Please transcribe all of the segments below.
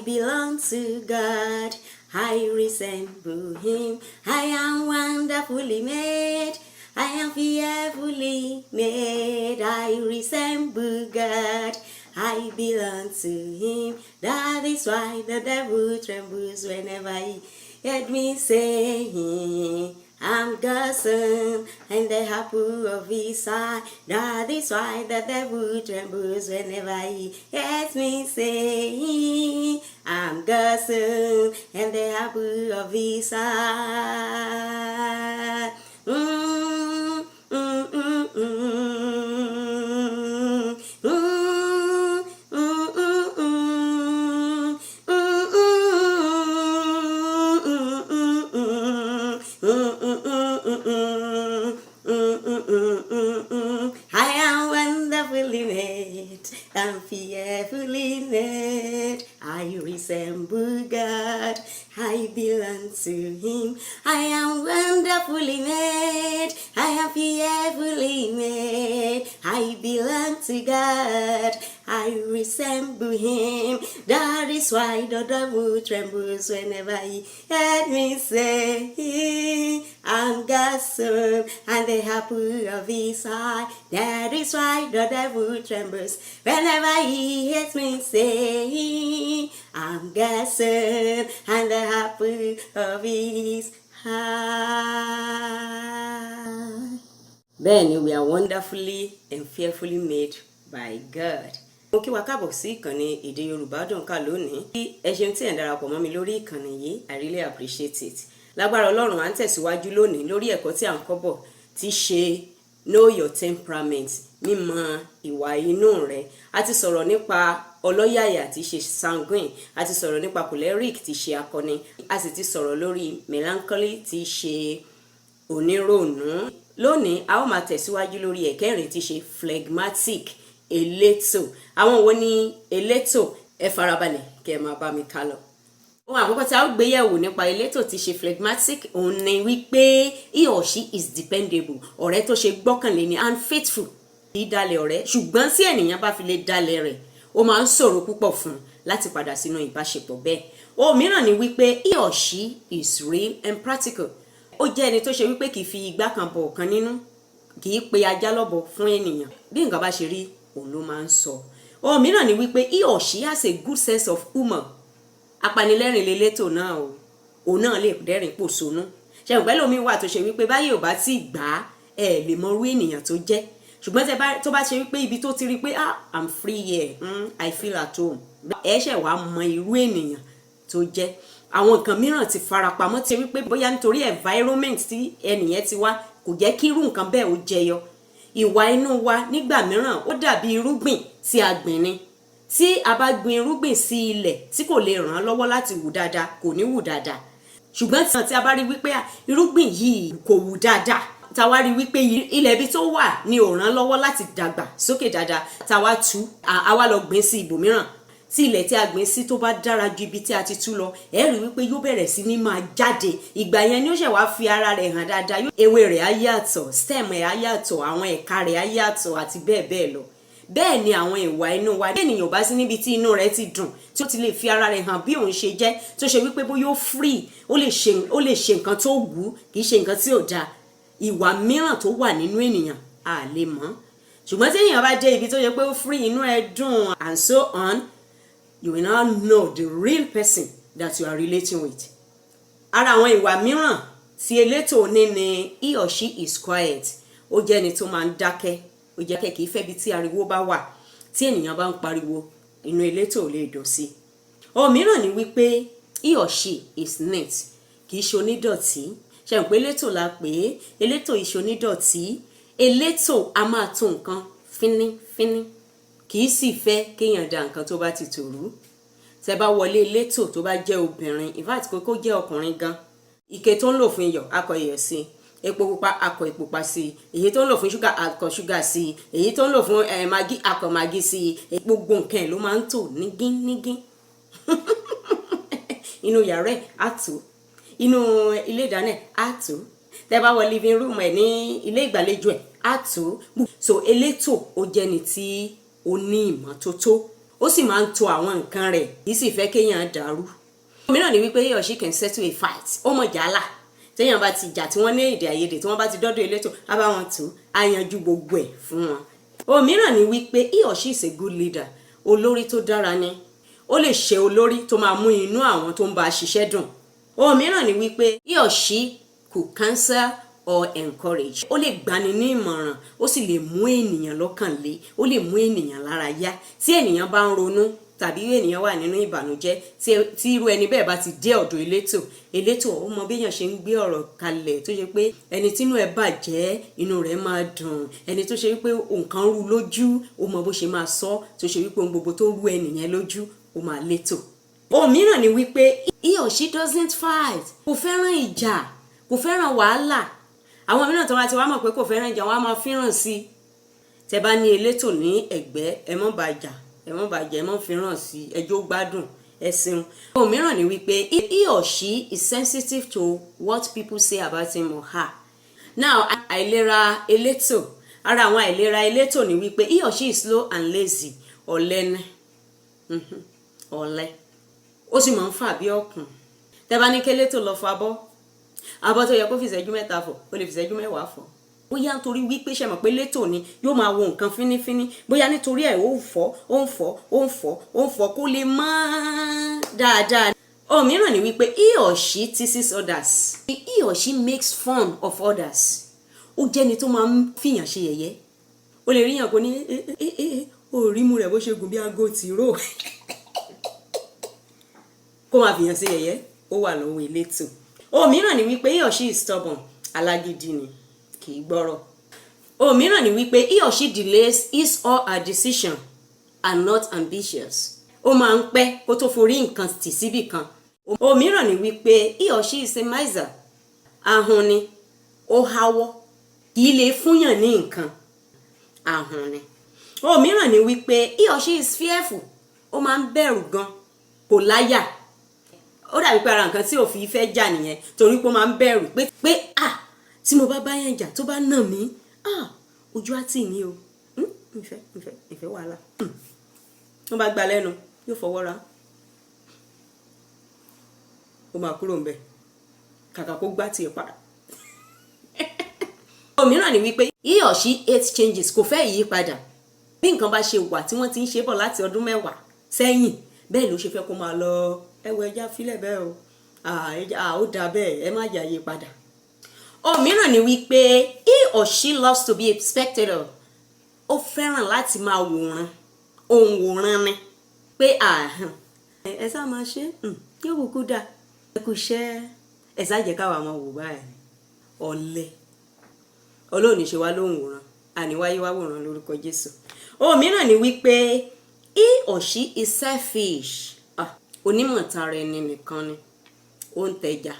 belong to God. I resemble him. I am wonderfully made. I am fearfully made. I resemble God. I belong to him. That is why the devil trembles whenever he heard me say, I'm God's son and the apple of his eye. That is why the devil trembles whenever he hears me say, I'm God's son and the apple of his eye. I am wonderfully made, I'm fearfully made. I resemble God, I belong to him. I am wonderfully made, I am fearfully made. I belong to God, I resemble him. That is why the devil trembles whenever he heard me say, I'm God's son and the apple of his eye. That is why the devil trembles whenever he hears me say, I'm God's son and the apple of his eye. Bẹ́ẹ̀ni, we are wonderfully and fearfully made by God. Mo kí wa káàbọ̀ sí ìkànnì èdè Yorùbá Dùn Ká lónìí. Ẹ ṣeun tí ẹ̀ ń darapọ̀ mọ́ mi lórí ìkànnì yìí, I really appreciate it. Lágbára Ọlọ́run à ń tẹ̀síwájú lónìí lórí ẹ̀kọ́ tí à ń kọ́ bọ̀ tí ṣe know your temperament, mímọ̀ ìwà inú rẹ̀. A ti sọ̀rọ̀ nípa ọlọ́yàyà tí ṣe sanguine, a ti sọ̀rọ̀ nípa choleric tí ṣe akọni, a sì ti sọ̀rọ̀ lórí melancholy tí ṣe oníròònú. Lónìí a ó máa tẹ̀síwájú lórí ẹ̀kẹrin tí ṣe phlegmatic, elétò. Àwọn wo ni elétò? Ẹ farabalẹ̀ kí ẹ máa bá mi ká lọ. Ohun àkọ́kọ́ tí a ó gbé yẹ̀wò nípa elétò tí ṣe phlegmatic òun ni wípé he or she is dependable, ọ̀rẹ́ tó ṣe gbọ́kànlé ni, and faithful. Kì í dalẹ̀ ọ̀rẹ́, ṣùgbọ́n tí ènìyàn bá fi lè dalẹ̀ rẹ̀ ó máa ń ṣòro púpọ̀ fún un láti padà sínú ìbáṣepọ̀ bẹ́ẹ̀. Ohun mìíràn ni wípé he or she is real and practical. Ó jẹ́ ẹni tó ṣe wípé kì í fi igbá kan bọ ọ̀kan nínú, kì í pe ajá lọ́bọ fún ènìyàn. Bí nǹkan bá ṣe rí òun ló máa ń sọ. Ohun mìíràn ni wípé he or she has a good sense of humor. Apanilẹ́rìn lelétò náà o, òun náà lè dẹ́rìn pòṣónú. Ṣé ìpẹ́ lómi wà tó ṣe wípé báyìí ò bá tí gbà á ẹ lè mọ irú ènìyàn tó jẹ́. Ṣùgbọ́n tó bá ṣe wípé ibi tó ti rí pé I'm free here, I feel at home, ẹ ṣẹ̀ wá mọ irú ènìyàn tó jẹ́. Àwọn nǹkan mìíràn ti farapamọ́ tí wípé bóyá nítorí environment tí ẹnìyẹn ti wá kò jẹ́ kí irú nǹkan bẹ́ẹ̀ ó jẹyọ. Ìwà inú wa nígbà mìíràn ó dàbí irúgbìn tí a gbìn ni. Tí a bá gbin irúgbìn sí ilẹ̀ tí kò lè ràn án lọ́wọ́ láti wù dáadáa, kò ní wù dáadáa. Ṣùgbọ́n tí a bá rí wípé irúgbìn yìí kò wù dáadáa, tá wá rí wípé ilẹ̀ ibi tó wà ni ò ràn án lọ́wọ́ láti dàgbà sókè dáadáa, tá wá tú, a wá lọ gbìn sí ibòmíràn. Tí ilẹ̀ tí a gbìn sí tó bá dára ju ibi tí a ti tú lọ, ẹ rí wípé yóò bẹ̀rẹ̀ sí ní máa jáde. Ìgbà yẹn ni ó ṣẹ̀ wá fi ara rẹ̀ hàn dáadáa. Ewé rẹ̀ á yàtọ̀, stem ẹ̀ á yàtọ̀, àwọn ẹ̀ka rẹ̀ á yàtọ̀ àti bẹ́ẹ̀ bẹ́ẹ̀ lọ. Bẹ́ẹ̀ ni àwọn ìwà inú wa. Bí ènìyàn bá sí níbi tí inú rẹ̀ ti dùn, tí ó ti lè fi ara rẹ̀ hàn bí òun ṣe jẹ́, tó ṣe wípé bóyá ó free, ó lè ṣe nǹkan tó wù ú, kì í ṣe nǹkan tí ò dáa. Ìwà mìíràn tó wà nínú ènìyàn a lè mọ̀. Ṣùgbọ́n tí ènìyàn bá dé ibi tó yẹ pé ó free, inú ẹ̀ dùn and so on, you will now know the real person that you are relating with. Ara àwọn ìwà mìíràn tí elétò ní ni he or she is quiet. Ó jẹ́ ẹni tó máa ń dákẹ́. Ó jẹ́ kí í fẹ́ bí tí ariwo bá wà. Tí ènìyàn bá ń pariwo, inú elétò ò lè dùn sí. Ohun mìíràn ni wípé he or she is neat. Kì í ṣe onídọ̀tí. Ṣé ń pé elétò la pè é? Elétò ìṣe onídọ̀tí. Elétò a máa tò nǹkan fínífíní. Kì í sì fẹ́ kéèyàn da nǹkan tó bá ti tòrú. Tẹ́ bá wọlé elétò tó bá jẹ́ obìnrin, in fact kó jẹ́ ọkùnrin gan. Ike tó ń lò fún iyọ̀, akọ iyọ̀ sí. Epo pupa, akọ epo pupa sí. Èyí tó ń lò fún ṣúgà, akọ ṣúgà sí. Èyí tó ń lò fún magi, akọ magi sí. Gbogbo nǹkan ẹ̀ ló máa ń tò nígín. Inú yàrá ẹ̀ á tò. Inú ilé ìdáná ẹ̀ á tò. Tẹ́ bá wọ living room ẹ̀ ní ilé ìgbàlejò ẹ̀ á tò. So elétò ó jẹ́ ni tí ó ní ìmọ́tótó. ó sì máa ń to àwọn nǹkan rẹ̀ kì í sì fẹ́ kéèyàn dàrú. Òmíràn ni wípé he or she can settle a fight. Ó mọ̀ jálà téèyàn bá ti jà tí wọ́n ní èdè àìyedè tí wọ́n bá ti dọ́dọ̀ elétò á bá wọn tù á yanjú gbogbo ẹ̀ fún wọn. Òmíràn ni wípé he or she is a good leader. Olórí tó dára ni. Ó lè ṣe olórí tó máa mú inú àwọn tó ń bá a ṣiṣẹ́ dùn. Òmíràn ni wípé he or she could counsel or encourage. Ó lè gbani ní ìmọ̀ràn, ó sì lè mú ènìyàn lọ́kàn le, ó lè mú ènìyàn lára yá. Tí ènìyàn bá ń ronú tàbí ènìyàn wà nínú ìbànújẹ́, tí irú ẹni bẹ́ẹ̀ bá ti dé ọ̀dọ̀ elétò ó mọ béèyàn ṣe ń gbé ọ̀rọ̀ kalẹ̀ tó ṣe pé ẹni tínú ẹ̀ bàjẹ́ inú rẹ̀ máa dùn, ẹni tó ṣe wípé nǹkan rú lójú ó mọ bó ṣe máa sọ, tó ṣe wípé ohun gbogbo tó rú ẹnìyẹn lójú ó máa létò. Òmíràn ni wípé he or she doesn't fight. Kò fẹ́ràn ìjà, kò fẹ́ràn wàhálà. Àwọn mìíràn tó wá ti wá mọ̀ pé kò fẹ́ràn ìjà, wọ́n á máa fíràn sí i. Tẹ́ bá ní elétò ní ẹ̀gbẹ́, ẹ mọ́ bàjà, ẹ mọ́ bàjẹ́, ẹ mọ́ fíràn sí i, ẹjọ́ gbádùn, ẹ ṣeun. Òmíràn ni wípé he or she is sensitive to what people say about him or her. Now, àìlera elétò, ara àwọn àìlera elétò ni wípé he or she is slow and lazy. Ọ̀lẹ ni. Ọ̀lẹ. Ó sì máa ń fà bí ọ̀kùn. Tẹ́ bá ní kí elétò lọ fọ abọ́ tó yẹ kó fi ìṣẹ́jú 3 fọ̀, ó lè fi ìṣẹ́jú 10 fọ̀. Bóyá nítorí wípé ṣe mọ̀ pé létò ni yóò máa wo nǹkan fínífíní, bóyá nítorí ẹ̀ ó ń fọ̀ kó lè mọ́ dáadáa. Òmíràn ni wípé he or she teases others. He or she makes fun of others. Ó jẹ́ni tó máa ń fìyàn ṣe yẹ̀yẹ́. Ó lè ríyàn kó ní ó rí mú rẹ̀ bó ṣe gùn bí aago tìró. Kó máa fìyàn ṣe yẹ̀yẹ́, ó wà lọ́wọ́ elétò. Òmíràn ni wípé he or she is stubborn. Alágídí ni, kì í gbọ́rọ̀. Òmíràn ni wípé he or she delays his or her decision and not ambitious. Ó máa ń pẹ́ kó tó forí nǹkan tì síbì kan. Òmíràn ni wípé he or she is a miser. Ahun ni, ó háwọ́, kì í lè fúnyàn ní nǹkan. Ahun ni. Òmíràn ni wípé he or she is fearful. Ó máa ń bẹ̀rù gan, kò láyà. Ó dàbí pé ara nǹkan tí ò fi fẹ́ jà nìyẹn, torí pé ó máa ń bẹ̀rù pé tí mo bá yẹn jà tó bá nà mí ojú á tì mí o. ìfẹ́ wàhálà. Wọ́n bá gbá lẹ́nu yóò fọwọ́ ra, ó máa kúrò ńbẹ̀ kàkà kó gbá tiẹ̀ padà. Òmíràn ni wípé he or she hates changes. Kò fẹ́ ìyípadà. Bí nǹkan bá ṣe wà tí wọ́n ti ń ṣe bọ̀ láti ọdún 10 sẹ́yìn, bẹ́ẹ̀ ló ṣe fẹ́ kó máa lọ. Ẹwọ ẹja fílẹ̀ bẹ́ẹ̀ o, ó dà bẹ́ẹ̀, ẹ má jà yí padà. Òmíràn ni wípé he or she loves to be a spectator. Ó fẹ́ràn láti máa wòran, òun wòran ni pé ẹ sá máa ṣe yóò kúkú dà, ẹ kú iṣẹ́, ẹ sá jẹ́ káwa máa wò báyìí. Ọ̀lẹ. Ọlọ́run ní ṣe wá lóhùn wòran, àníwáyé wá wòran lórúkọ Jésù. Òmíràn ni wípé he or she is selfish. Onímọ̀tara ẹni nìkan ni, ó ń tẹja.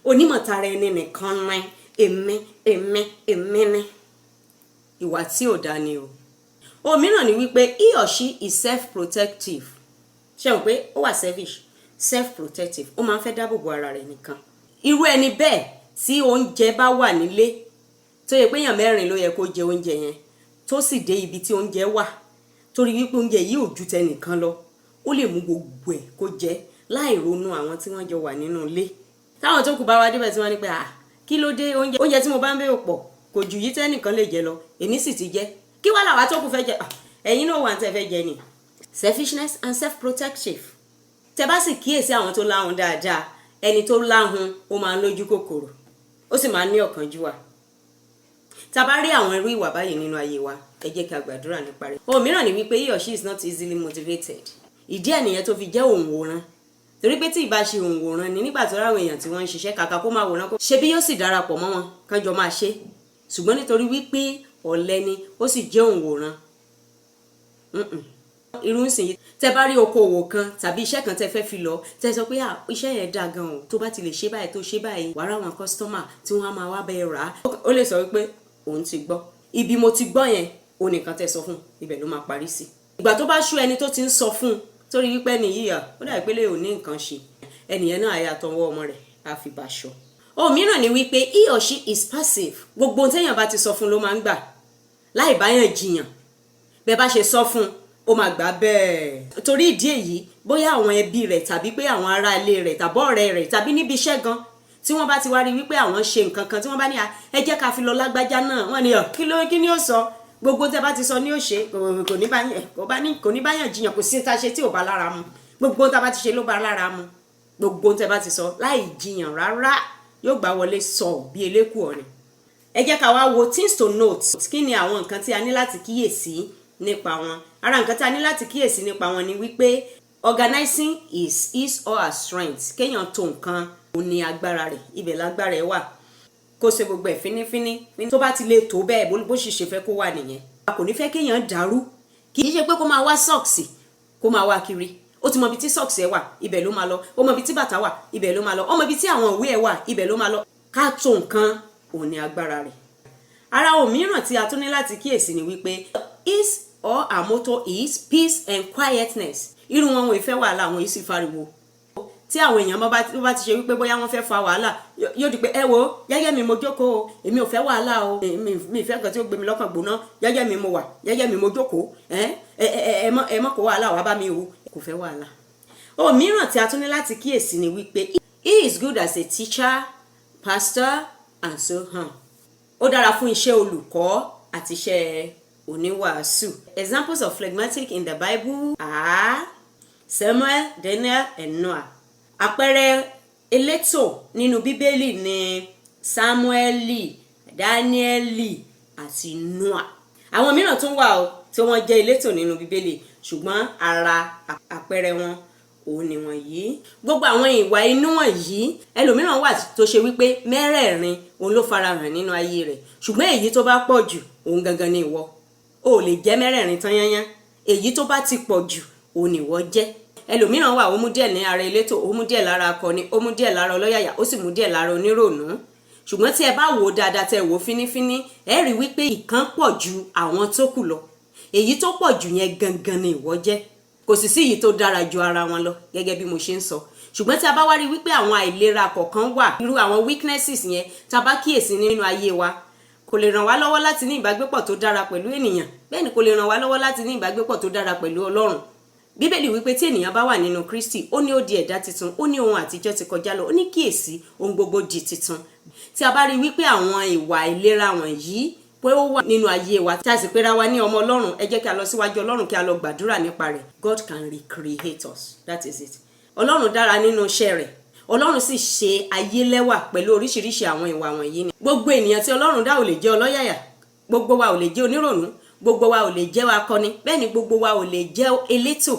Onímọ̀tara ẹni nìkan ni, èmi ni. Ìwà tí ò dá ni o. Òmíràn ni wípé he or she is self-protective. Ṣé o pé ó wà selfish, self-protective, ó máa ń fẹ́ dáàbò bo ara rẹ̀ nìkan. Irú ẹni bẹ́ẹ̀ tí oúnjẹ bá wà nílé, tó yẹ pé èèyàn 4 ló yẹ kó jẹ oúnjẹ yẹn, tó sì dé ibi tí oúnjẹ wà, torí wípé oúnjẹ yìí ò ju tẹnìkan lọ, ó lè mú gbogbo ẹ̀ kó jẹ láì ronú àwọn tí wọ́n jọ wà nínú ilé. Táwọn tó kù bá wá débẹ̀ tí wọ́n ní pé kí ló dé, oúnjẹ tí mo bá ń bẹ̀ pọ̀ kò ju yìí tẹ́nìkan lè jẹ lọ, èmi sì ti jẹ, kí wá làwa tó kù fẹ́ jẹ, ẹ̀yin náà wà ń tẹ́ fẹ́ jẹ ni. Selfishness and self-protective. Tẹ́ bá sì kíyèsí àwọn tó láhun dáadáa, ẹni tó láhun ó máa ń lójú kòkòrò, ó sì máa ń ní ọ̀kánjúwà. Tá bá rí àwọn irú ìwà báyìí nínú ayé wa, ẹ jẹ́ ká gbàdúrà nípa rẹ̀. Òmíràn ni wípé he or she is not easily motivated. Ìdí ẹ̀ nìyẹn tó fi jẹ́ òǹwòran. Torí pé tí ìbá ṣe òǹwòran ni nígbà tó ráwọn èèyàn tí wọ́n ń ṣiṣẹ́ kàkà kó máa wòran kó ṣe bí yóò sì darapọ̀ mọ́ wọn kánjọ máa ṣe. Ṣùgbọ́n nítorí wípé ọ̀lẹ ni ó sì jẹ́ òǹwòran. Irú ìsìn yìí tẹ́ bá rí okòwò kan tàbí iṣẹ́ kan tẹ́ fẹ́ fi lọ, tẹ́ sọ pé iṣẹ́ yẹn dáa gan o, tó bá ti lè ṣe báyìí tó ṣe báyìí, wàá ráwọn kọ́sítọ́mà tí wọ́n á máa wá bẹ́ẹ̀ rà á. Ó lè sọ wípé òun ti gbọ́. Ibi mo ti gbọ́ yẹn, òun nìkan tẹ́ sọ fún, ibẹ̀ ló máa parí sí. Ìgbà tó bá ṣú ẹni tó ti ń sọ fún, torí wípé ẹni yìí ó dàbí pé lè ò ní nǹkan ṣe, ẹnìyẹn náà àyà tọwọ́ ọmọ rẹ̀ á fi bàṣọ. Òmíràn ni wípé he or she is passive. Gbogbo ohun téèyàn bá ti sọ fún ló máa ń gbà láì báyàn jiyàn. bẹ́ẹ̀ bá ṣe sọ fún ó máa gbà bẹ́ẹ̀. torí ìdí èyí bóyá àwọn ẹbí rẹ̀ tàbí pé àwọn ará ilé rẹ̀ tàbí ọ̀rẹ́ rẹ̀ tàbí níbi iṣẹ́ gan tí wọ́n bá ti wá rí wípé àwọn ṣe nǹkan kan tí wọ́n bá ní ẹ jẹ́ ká fi lọ lágbájá náà wọ́n ní kí ni ó sọ gbogbo tẹ́ bá ti sọ ní ó ṣe kò ní báyàn jiyàn kò sí ta ṣe tí ò bá lára mu gbogbo tẹ́ bá ti ṣe ló bá lára mu gbogbo tẹ́ bá ti sọ láì jiyàn rárá yóò gbà wọlé sọ bí eléku ọ̀rìn. ẹ jẹ́ ká wá wo things to note kí ni àwọn nǹkan tí a ní láti kíyèsí nípa wọn. ara nǹkan tí a ní láti kíyèsí nípa wọn ni wípé organizing is his or her strength. kéèyàn tó nǹkan ó ní agbára rẹ̀ ibẹ̀ lágbára ẹ̀ wà. kó ṣe gbogbo ẹ̀ fínífíní tó bá ti lè tó bẹ́ẹ̀ bó sì ṣe fẹ́ kó wà nìyẹn. a kò ní fẹ́ kéèyàn dàrú kì í ṣe pé kó máa wá sọ́ọ̀sì kó máa wá kiri ó ti mọ ibi tí sọ́ọ̀sì ẹ̀ wà ibẹ̀ ló máa lọ ó mọ ibi tí bàtà wà ibẹ̀ ló máa lọ ó mọ ibi tí àwọn ìwé ẹ̀ wà ibẹ̀ ló máa lọ. ká tó nǹkan ó ní agbára rẹ̀. ara ohun mìíràn tí a tún ní láti kíyèsí ni wípé his or her motto is peace and quietness. irú wọn ò fẹ́ wàhálà àwọn yìí sì fariwo. tí àwọn èèyàn bá ti ṣe wípé bóyá wọ́n fẹ́ fa wàhálà yóò di pé ẹ wo jẹ́jẹ́ mi mo jókòó o èmi ò fẹ́ wàhálà o mi ìfẹ́ nǹkan tí ó gbé mi lọ́kàn gbóná jẹ́jẹ́ mi mo wà jẹ́jẹ́ mi mo jókòó ẹ mọ́ kó wàhálà wá bá mi o kò fẹ́ wàhálà. ohun mìíràn tí a tún ní láti kíyèsí ni wípé he is good as a teacher, pastor and so on. ó dára fún iṣẹ́ olùkọ́ àti iṣẹ́ oníwàásù. Examples of phlegmatic in the Bible are Samuel, Daniel and Noah. àpẹẹrẹ elétò nínú bíbélì ni Samueli, Danieli àti Noah. àwọn mìíràn tún wà o tí wọ́n jẹ́ elétò nínú bíbélì ṣùgbọ́n ara àpẹẹrẹ wọn òun ni wọ̀nyí. gbogbo àwọn ìwà inú wọ̀nyí ẹlòmíràn wà tó ṣe wípé mẹ́rẹ̀ẹ̀rin òun ló farahàn nínú ayé rẹ̀ ṣùgbọ́n èyí tó bá pọ̀ jù òun gangan ni ìwọ. o ò lè jẹ́ mẹ́rẹ̀ẹ̀rin tán yányán èyí tó bá ti pọ̀ jù òun ni ìwọ jẹ́. ẹlòmíràn wà ó mú díẹ̀ ní ara elétò ó mú díẹ̀ lára akọni ó mú díẹ̀ lára ọlọ́yàyà ó sì mú díẹ̀ lára oníròònú. ṣùgbọ́n tí ẹ bá wò ó dáadáa tẹ wò ó fínífíní ẹ rí wípé ìkan pọ̀ ju àwọn tó kù lọ èyí tó pọ̀ jù yẹn gangan ni ìwọ jẹ́. kò sì sí èyí tó dára ju ara wọn lọ gẹ́gẹ́ bí mo ṣe ń sọ. ṣùgbọ́n tí a bá wá rí wípé àwọn àìlera kọ̀ọ̀kan wà irú àwọn weaknesses yẹn tá a bá kíyèsí nínú ayé wa kò lè ràn wá lọ́wọ́ láti ní ìbágbépọ̀ tó dára pẹ̀lú ènìyàn bẹ́ẹ̀ ni kò lè ràn wá lọ́wọ́ láti ní ìbágbépọ̀ tó dára pẹ̀lú Ọlọ́run. Bíbélì wípé tí ènìyàn bá wà nínú Kristi ó ní ó di ẹ̀dá titun ó ní ohun àtijọ́ ti kọjá lọ ó ní kíyèsí ohun gbogbo di titun. tí a bá rí wípé àwọn ìwà ìlera wọ̀nyí pé ó wà nínú ayé wa tí a sì pera wa ní ọmọ Ọlọ́run ẹ jẹ́ kí a lọ síwájú Ọlọ́run kí a lọ gbàdúrà nípa rẹ̀. God can recreate us, that is it. Ọlọ́run dára nínú iṣẹ́ rẹ̀ Ọlọ́run sì ṣe ayé lẹ́wà pẹ̀lú oríṣiríṣi àwọn ìwà wọ̀nyí ni. gbogbo ènìyàn tí Ọlọ́run dá ò lè jẹ́ ọlọ́yàyà gbogbo wa ò lè jẹ́ onírònú gbogbo wa ò lè jẹ́ akọni bẹ́ẹ̀ ni gbogbo wa ò lè jẹ́ elétò.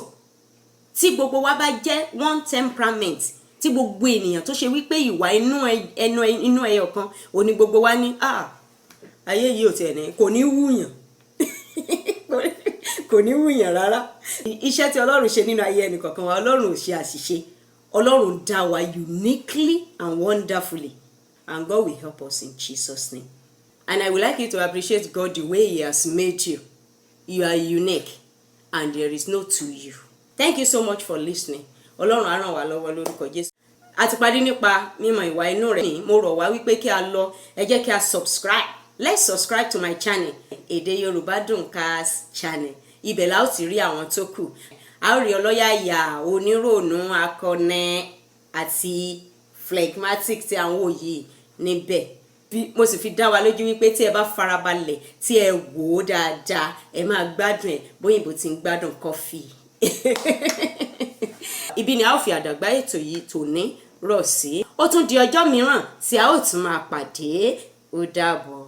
tí gbogbo wa bá jẹ́ one temperament tí gbogbo ènìyàn tó ṣe wípé ìwà inú ẹyọ kan ò ní gbogbo wa ní ayé yìí ò tiẹ̀ ní kò ní wúyàn kò ní wúyàn rárá. iṣẹ́ tí Ọlọ́run ṣe nínú ayé ẹnì kọ̀ọ̀kan wa Ọlọ́run ò ṣe àṣìṣe Ọlọ́run dá wa uniquely and wonderfully and God will help us in Jesus' name. And I would like you to appreciate God the way He has made you. You are unique and there is no two you. Thank you so much for listening. Ọlọ́run á ràn wá lọ́wọ́ lórúkọ Jésù. A ti parí nípa mímọ̀ ìwà inú rẹ̀. Mo rọ̀ wá wípé kí a lọ ẹ jẹ́ kí a subscribe. Let's subscribe to my channel Èdè Yorùbá Dùnkàs channel. Ibẹ̀ la ó ti rí àwọn tó kù. A ó rí ọlọ́yàyà oníròònú akọni àti phlegmatic tí àwọn òye níbẹ̀. Mo sì fi dá wa lójú wípé tí ẹ bá farabalẹ̀ tí ẹ wò ó dáadáa ẹ máa gbádùn ẹ̀ bóyìnbó ti ń gbádùn kọfí. Ibi ni a ó fi àdàgbà ètò yìí tòní rọ̀ sí. Ó tún di ọjọ́ mìíràn tí a ó tún máa pàdé. Ó dàbọ̀.